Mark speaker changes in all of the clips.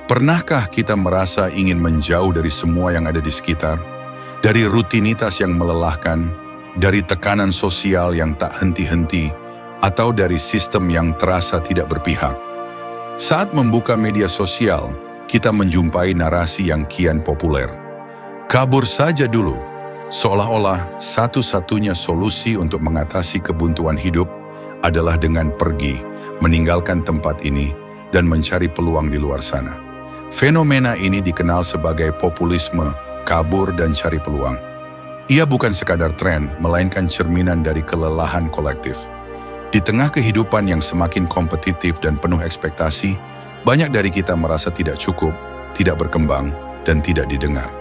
Speaker 1: Pernahkah kita merasa ingin menjauh dari semua yang ada di sekitar? Dari rutinitas yang melelahkan, dari tekanan sosial yang tak henti-henti, atau dari sistem yang terasa tidak berpihak? Saat membuka media sosial, kita menjumpai narasi yang kian populer. Kabur saja dulu, seolah-olah satu-satunya solusi untuk mengatasi kebuntuan hidup adalah dengan pergi, meninggalkan tempat ini, dan mencari peluang di luar sana. Fenomena ini dikenal sebagai populisme, kabur dan cari peluang. Ia bukan sekadar tren, melainkan cerminan dari kelelahan kolektif. Di tengah kehidupan yang semakin kompetitif dan penuh ekspektasi, banyak dari kita merasa tidak cukup, tidak berkembang, dan tidak didengar.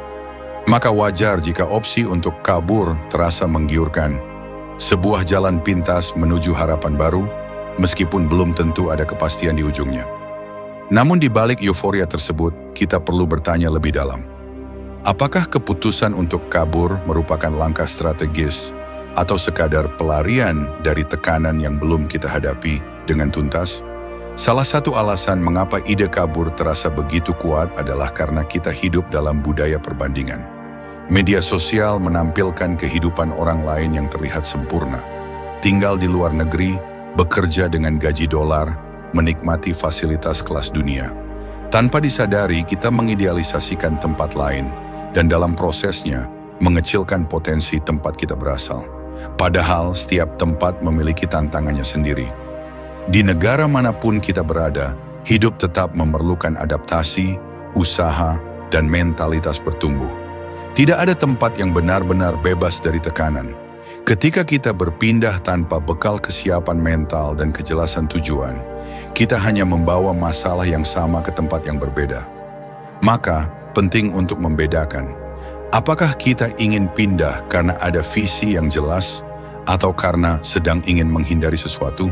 Speaker 1: Maka wajar jika opsi untuk kabur terasa menggiurkan. Sebuah jalan pintas menuju harapan baru, meskipun belum tentu ada kepastian di ujungnya. Namun di balik euforia tersebut, kita perlu bertanya lebih dalam. Apakah keputusan untuk kabur merupakan langkah strategis atau sekadar pelarian dari tekanan yang belum kita hadapi dengan tuntas? Salah satu alasan mengapa ide kabur terasa begitu kuat adalah karena kita hidup dalam budaya perbandingan. Media sosial menampilkan kehidupan orang lain yang terlihat sempurna. Tinggal di luar negeri, bekerja dengan gaji dolar, menikmati fasilitas kelas dunia. Tanpa disadari, kita mengidealisasikan tempat lain dan dalam prosesnya mengecilkan potensi tempat kita berasal. Padahal setiap tempat memiliki tantangannya sendiri. Di negara manapun kita berada, hidup tetap memerlukan adaptasi, usaha, dan mentalitas bertumbuh. Tidak ada tempat yang benar-benar bebas dari tekanan. Ketika kita berpindah tanpa bekal kesiapan mental dan kejelasan tujuan, kita hanya membawa masalah yang sama ke tempat yang berbeda. Maka, penting untuk membedakan. Apakah kita ingin pindah karena ada visi yang jelas atau karena sedang ingin menghindari sesuatu?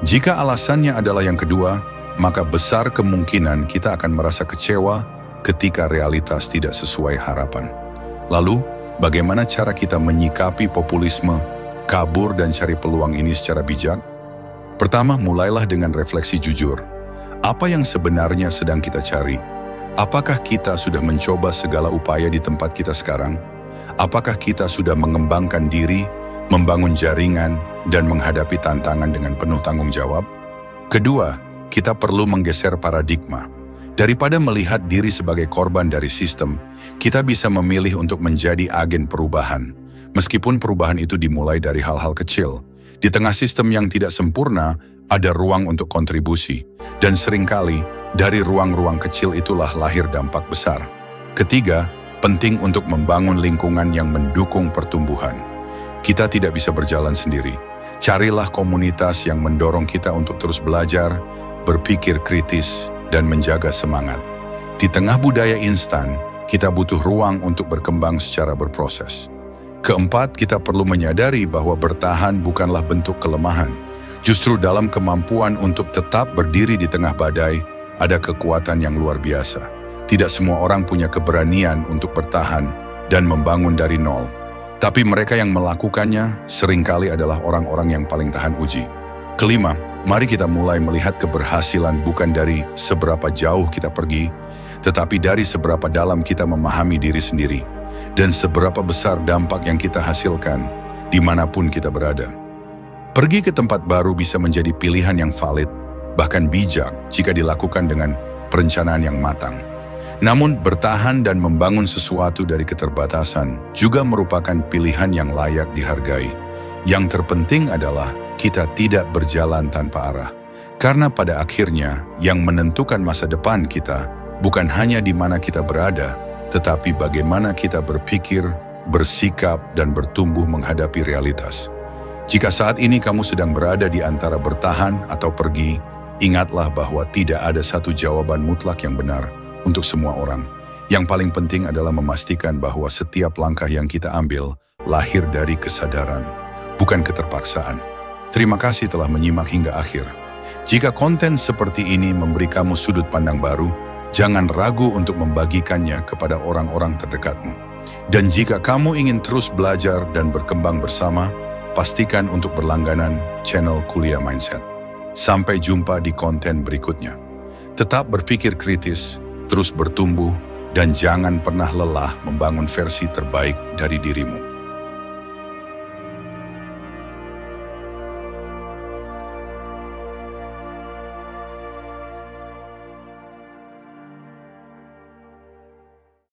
Speaker 1: Jika alasannya adalah yang kedua, maka besar kemungkinan kita akan merasa kecewa ketika realitas tidak sesuai harapan. Lalu, bagaimana cara kita menyikapi populisme, kabur dan cari peluang ini secara bijak? Pertama, mulailah dengan refleksi jujur. Apa yang sebenarnya sedang kita cari? Apakah kita sudah mencoba segala upaya di tempat kita sekarang? Apakah kita sudah mengembangkan diri, membangun jaringan, dan menghadapi tantangan dengan penuh tanggung jawab? Kedua, kita perlu menggeser paradigma. Daripada melihat diri sebagai korban dari sistem, kita bisa memilih untuk menjadi agen perubahan. Meskipun perubahan itu dimulai dari hal-hal kecil. Di tengah sistem yang tidak sempurna, ada ruang untuk kontribusi. Dan seringkali, dari ruang-ruang kecil itulah lahir dampak besar. Ketiga, penting untuk membangun lingkungan yang mendukung pertumbuhan. Kita tidak bisa berjalan sendiri. Carilah komunitas yang mendorong kita untuk terus belajar, berpikir kritis, dan menjaga semangat. Di tengah budaya instan, kita butuh ruang untuk berkembang secara berproses. Keempat, kita perlu menyadari bahwa bertahan bukanlah bentuk kelemahan. Justru dalam kemampuan untuk tetap berdiri di tengah badai, ada kekuatan yang luar biasa. Tidak semua orang punya keberanian untuk bertahan dan membangun dari nol. Tapi mereka yang melakukannya seringkali adalah orang-orang yang paling tahan uji. Kelima, mari kita mulai melihat keberhasilan bukan dari seberapa jauh kita pergi, tetapi dari seberapa dalam kita memahami diri sendiri, dan seberapa besar dampak yang kita hasilkan dimanapun kita berada. Pergi ke tempat baru bisa menjadi pilihan yang valid, bahkan bijak jika dilakukan dengan perencanaan yang matang. Namun bertahan dan membangun sesuatu dari keterbatasan juga merupakan pilihan yang layak dihargai. Yang terpenting adalah kita tidak berjalan tanpa arah. Karena pada akhirnya yang menentukan masa depan kita bukan hanya di mana kita berada, tetapi bagaimana kita berpikir, bersikap, dan bertumbuh menghadapi realitas. Jika saat ini kamu sedang berada di antara bertahan atau pergi, ingatlah bahwa tidak ada satu jawaban mutlak yang benar untuk semua orang. Yang paling penting adalah memastikan bahwa setiap langkah yang kita ambil lahir dari kesadaran, bukan keterpaksaan. Terima kasih telah menyimak hingga akhir. Jika konten seperti ini memberi kamu sudut pandang baru, jangan ragu untuk membagikannya kepada orang-orang terdekatmu. Dan jika kamu ingin terus belajar dan berkembang bersama, pastikan untuk berlangganan channel Kuliah Mindset. Sampai jumpa di konten berikutnya. Tetap berpikir kritis, terus bertumbuh, dan jangan pernah lelah membangun versi terbaik dari dirimu.